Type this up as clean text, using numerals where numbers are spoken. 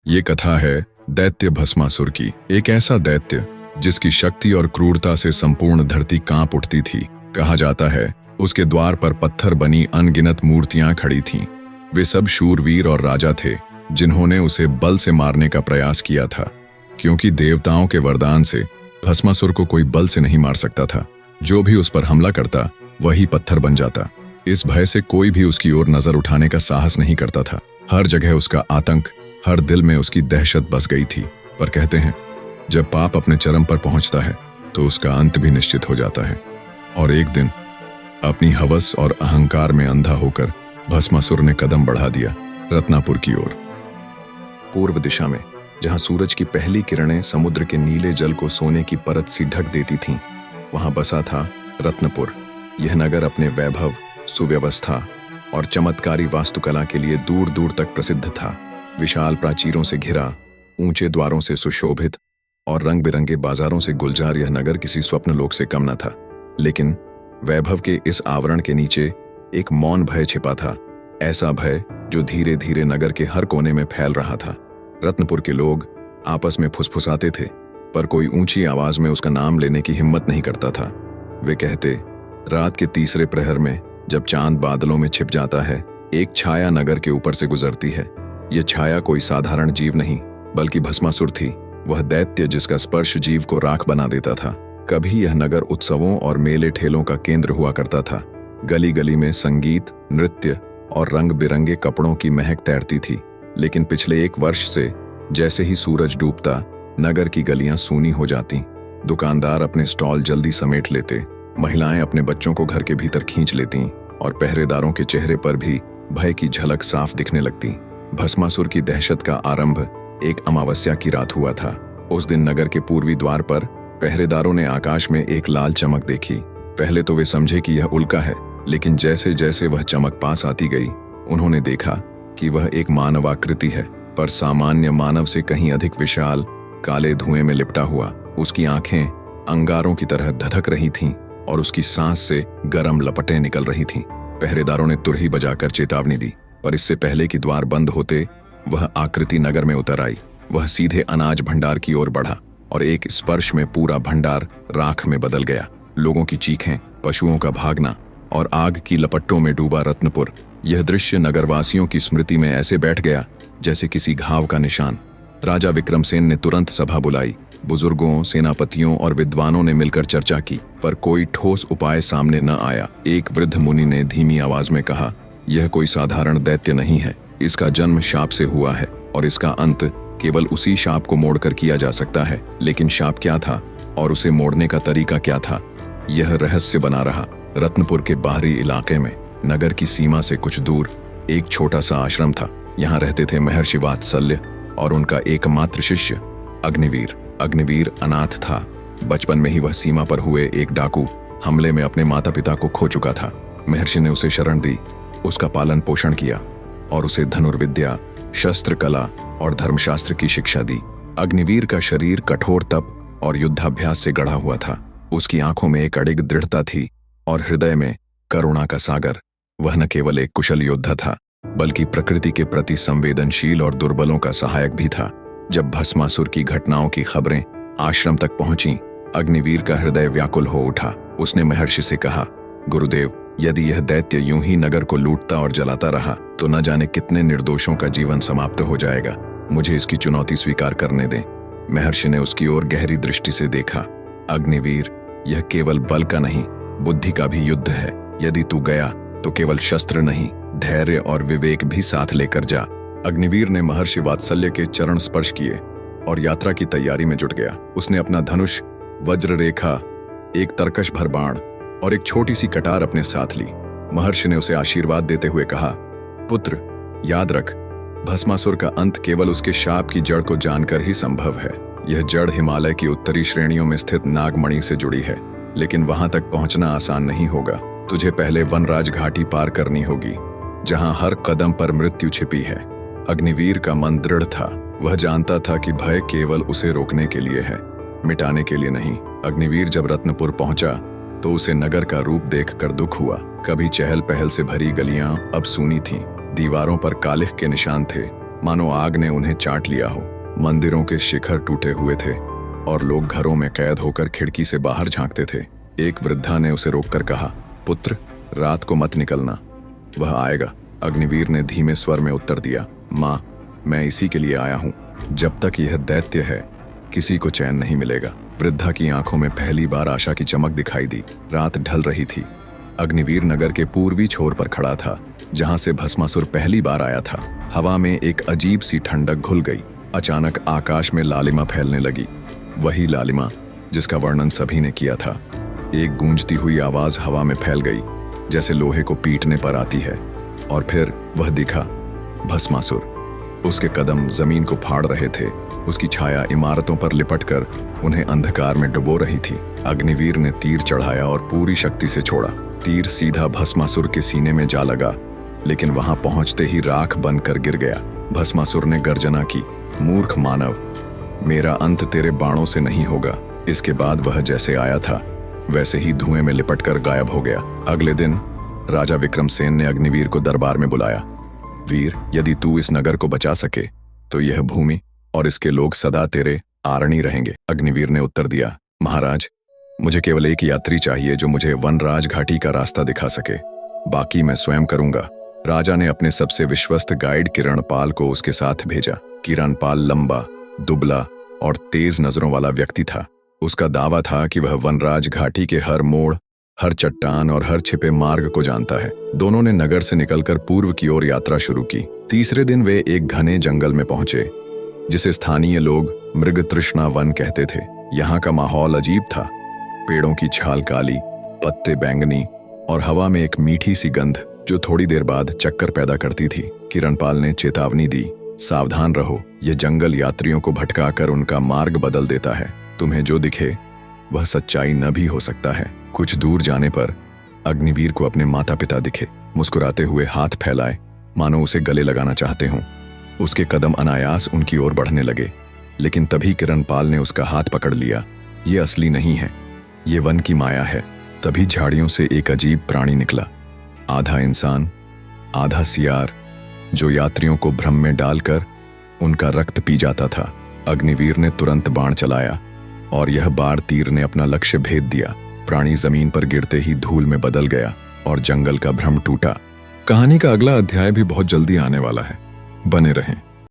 ये कथा है दैत्य भस्मासुर की। एक ऐसा दैत्य जिसकी शक्ति और क्रूरता से संपूर्ण धरती कांप उठती थी। कहा जाता है उसके द्वार पर पत्थर बनी अनगिनत मूर्तियां खड़ी थीं। वे सब शूरवीर और राजा थे जिन्होंने उसे बल से मारने का प्रयास किया था, क्योंकि देवताओं के वरदान से भस्मासुर को कोई बल से नहीं मार सकता था। जो भी उस पर हमला करता वही पत्थर बन जाता। इस भय से कोई भी उसकी ओर नजर उठाने का साहस नहीं करता था। हर जगह उसका आतंक, हर दिल में उसकी दहशत बस गई थी। पर कहते हैं जब पाप अपने चरम पर पहुंचता है तो उसका अंत भी निश्चित हो जाता है। और एक दिन अपनी हवस और अहंकार में अंधा होकर भस्मासुर ने कदम बढ़ा दिया रत्नापुर की ओर। पूर्व दिशा में, जहां सूरज की पहली किरणें समुद्र के नीले जल को सोने की परत सी ढक देती थीं, वहां बसा था रत्नपुर। यह नगर अपने वैभव, सुव्यवस्था और चमत्कारी वास्तुकला के लिए दूर दूर तक प्रसिद्ध था। विशाल प्राचीरों से घिरा, ऊंचे द्वारों से सुशोभित और रंग बिरंगे बाजारों से गुलजार यह नगर किसी स्वप्न लोक से कम न था। लेकिन वैभव के इस आवरण के नीचे एक मौन भय छिपा था, ऐसा भय जो धीरे धीरे नगर के हर कोने में फैल रहा था। रत्नपुर के लोग आपस में फुसफुसाते थे, पर कोई ऊंची आवाज में उसका नाम लेने की हिम्मत नहीं करता था। वे कहते, रात के तीसरे प्रहर में जब चांद बादलों में छिप जाता है, एक छाया नगर के ऊपर से गुजरती है। यह छाया कोई साधारण जीव नहीं, बल्कि भस्मासुर थी, वह दैत्य जिसका स्पर्श जीव को राख बना देता था। कभी यह नगर उत्सवों और मेले ठेलों का केंद्र हुआ करता था। गली गली में संगीत, नृत्य और रंग बिरंगे कपड़ों की महक तैरती थी। लेकिन पिछले एक वर्ष से जैसे ही सूरज डूबता, नगर की गलियां सूनी हो जाती। दुकानदार अपने स्टॉल जल्दी समेट लेते, महिलाएं अपने बच्चों को घर के भीतर खींच लेती और पहरेदारों के चेहरे पर भी भय की झलक साफ दिखने लगती। भस्मासुर की दहशत का आरंभ एक अमावस्या की रात हुआ था। उस दिन नगर के पूर्वी द्वार पर पहरेदारों ने आकाश में एक लाल चमक देखी। पहले तो वे समझे कि यह उल्का है, लेकिन जैसे जैसे वह चमक पास आती गई, उन्होंने देखा कि वह एक मानवाकृति है, पर सामान्य मानव से कहीं अधिक विशाल, काले धुएं में लिपटा हुआ। उसकी आंखें अंगारों की तरह धधक रही थीं और उसकी सांस से गर्म लपटें निकल रही थीं। पहरेदारों ने तुरही बजाकर चेतावनी दी, पर इससे पहले कि द्वार बंद होते वह आकृति नगर में उतर आई। वह सीधे अनाज भंडार की ओर बढ़ा और एक स्पर्श में पूरा भंडार राख में बदल गया। लोगों की चीखें, पशुओं का भागना और आग की लपटों में डूबा रत्नपुर। यह दृश्य नगरवासियों की स्मृति में ऐसे बैठ गया जैसे किसी घाव का निशान। राजा विक्रमसेन ने तुरंत सभा बुलाई। बुजुर्गों, सेनापतियों और विद्वानों ने मिलकर चर्चा की, पर कोई ठोस उपाय सामने न आया। एक वृद्ध मुनि ने धीमी आवाज में कहा, यह कोई साधारण दैत्य नहीं है। इसका जन्म शाप से हुआ है और इसका अंत केवल उसी शाप को मोड़कर किया जा सकता है। लेकिन शाप क्या था और उसे मोड़ने का तरीका क्या था, यह रहस्य बना रहा। रत्नपुर के बाहरी इलाके में, नगर की सीमा से कुछ दूर, एक छोटा सा आश्रम था। यहाँ रहते थे महर्षि वात्सल्य और उनका एकमात्र शिष्य अग्निवीर। अग्निवीर अनाथ था। बचपन में ही वह सीमा पर हुए एक डाकू हमले में अपने माता पिता को खो चुका था। महर्षि ने उसे शरण दी, उसका पालन पोषण किया और उसे धनुर्विद्या, शस्त्र कला और धर्मशास्त्र की शिक्षा दी। अग्निवीर का शरीर कठोर तप और युद्धाभ्यास से गढ़ा हुआ था। उसकी आंखों में एक अडिग दृढ़ता थी और हृदय में करुणा का सागर। वह न केवल एक कुशल योद्धा था, बल्कि प्रकृति के प्रति संवेदनशील और दुर्बलों का सहायक भी था। जब भस्मासुर की घटनाओं की खबरें आश्रम तक पहुंची, अग्निवीर का हृदय व्याकुल हो उठा। उसने महर्षि से कहा, गुरुदेव, यदि यह दैत्य यूं ही नगर को लूटता और जलाता रहा तो न जाने कितने निर्दोषों का जीवन समाप्त हो जाएगा। मुझे इसकी चुनौती स्वीकार करने दें। महर्षि ने उसकी ओर गहरी दृष्टि से देखा। अग्निवीर, यह केवल बल का नहीं, बुद्धि का भी युद्ध है। यदि तू गया तो केवल शस्त्र नहीं, धैर्य और विवेक भी साथ लेकर जा। अग्निवीर ने महर्षि वात्सल्य के चरण स्पर्श किए और यात्रा की तैयारी में जुट गया। उसने अपना धनुष, वज्र रेखा, एक तरकश भर बाण और एक छोटी सी कटार अपने साथ ली। महर्षि ने उसे आशीर्वाद देते हुए कहा, पुत्र, याद रख, भस्मासुर का अंत केवल उसके शाप की जड़ को जानकर ही संभव है। यह जड़ हिमालय की उत्तरी श्रेणियों में स्थित नागमणि से जुड़ी है, लेकिन वहां तक पहुंचना आसान नहीं होगा। तुझे पहले वनराज घाटी पार करनी होगी, जहां हर कदम पर मृत्यु छिपी है। अग्निवीर का मन दृढ़ था। वह जानता था कि भय केवल उसे रोकने के लिए है, मिटाने के लिए नहीं। अग्निवीर जब रत्नपुर पहुंचा तो उसे नगर का रूप देखकर दुख हुआ। कभी चहल पहल से भरी गलियां अब सूनी थीं। दीवारों पर कालिख के निशान थे मानो आग ने उन्हें चाट लिया हो। मंदिरों के शिखर टूटे हुए थे और लोग घरों में कैद होकर खिड़की से बाहर झांकते थे। एक वृद्धा ने उसे रोककर कहा, पुत्र, रात को मत निकलना, वह आएगा। अग्निवीर ने धीमे स्वर में उत्तर दिया, माँ, मैं इसी के लिए आया हूँ। जब तक यह दैत्य है किसी को चैन नहीं मिलेगा। वृद्धा की आंखों में पहली बार आशा की चमक दिखाई दी। रात ढल रही थी। अग्निवीर नगर के पूर्वी छोर पर खड़ा था, जहां से भस्मासुर पहली बार आया था। हवा में एक अजीब सी ठंडक घुल गई। अचानक आकाश में लालिमा फैलने लगी, वही लालिमा जिसका वर्णन सभी ने किया था। एक गूंजती हुई आवाज हवा में फैल गई, जैसे लोहे को पीटने पर आती है। और फिर वह दिखा, भस्मासुर। उसके कदम जमीन को फाड़ रहे थे, उसकी छाया इमारतों पर लिपटकर उन्हें अंधकार में डुबो रही थी। अग्निवीर ने तीर चढ़ाया और पूरी शक्ति से छोड़ा। तीर सीधा भस्मासुर के सीने में जा लगा, लेकिन वहां पहुंचते ही राख बनकर गिर गया। भस्मासुर ने गर्जना की, मूर्ख मानव, मेरा अंत तेरे बाणों से नहीं होगा। इसके बाद वह जैसे आया था वैसे ही धुएं में लिपटकर गायब हो गया। अगले दिन राजा विक्रमसेन ने अग्निवीर को दरबार में बुलाया। वीर, यदि तू इस नगर को बचा सके तो यह भूमि और इसके लोग सदा तेरे आरणी रहेंगे। अग्निवीर ने उत्तर दिया, महाराज, मुझे केवल एक यात्री चाहिए जो मुझे वनराज घाटी का रास्ता दिखा सके, बाकी मैं स्वयं करूंगा। राजा ने अपने सबसे विश्वस्त गाइड किरणपाल को उसके साथ भेजा। किरणपाल लंबा, दुबला और तेज नजरों वाला व्यक्ति था। उसका दावा था कि वह वनराज घाटी के हर मोड़, हर चट्टान और हर छिपे मार्ग को जानता है। दोनों ने नगर से निकलकर पूर्व की ओर यात्रा शुरू की। तीसरे दिन वे एक घने जंगल में पहुंचे, जिसे स्थानीय लोग मृग तृष्णा वन कहते थे। यहाँ का माहौल अजीब था। पेड़ों की छाल काली, पत्ते बैंगनी और हवा में एक मीठी सी गंध जो थोड़ी देर बाद चक्कर पैदा करती थी। किरणपाल ने चेतावनी दी, सावधान रहो, यह जंगल यात्रियों को भटकाकर उनका मार्ग बदल देता है। तुम्हें जो दिखे वह सच्चाई न भी हो सकता है। कुछ दूर जाने पर अग्निवीर को अपने माता पिता दिखे। मुस्कुराते हुए हाथ फैलाए, मानो उसे गले लगाना चाहते हों। उसके कदम अनायास उनकी ओर बढ़ने लगे, लेकिन तभी किरणपाल ने उसका हाथ पकड़ लिया। ये असली नहीं है, ये वन की माया है। तभी झाड़ियों से एक अजीब प्राणी निकला, आधा इंसान आधा सियार, जो यात्रियों को भ्रम में डालकर उनका रक्त पी जाता था। अग्निवीर ने तुरंत बाण चलाया और यह बार तीर ने अपना लक्ष्य भेद दिया। प्राणी जमीन पर गिरते ही धूल में बदल गया और जंगल का भ्रम टूटा। कहानी का अगला अध्याय भी बहुत जल्दी आने वाला है। बने रहें।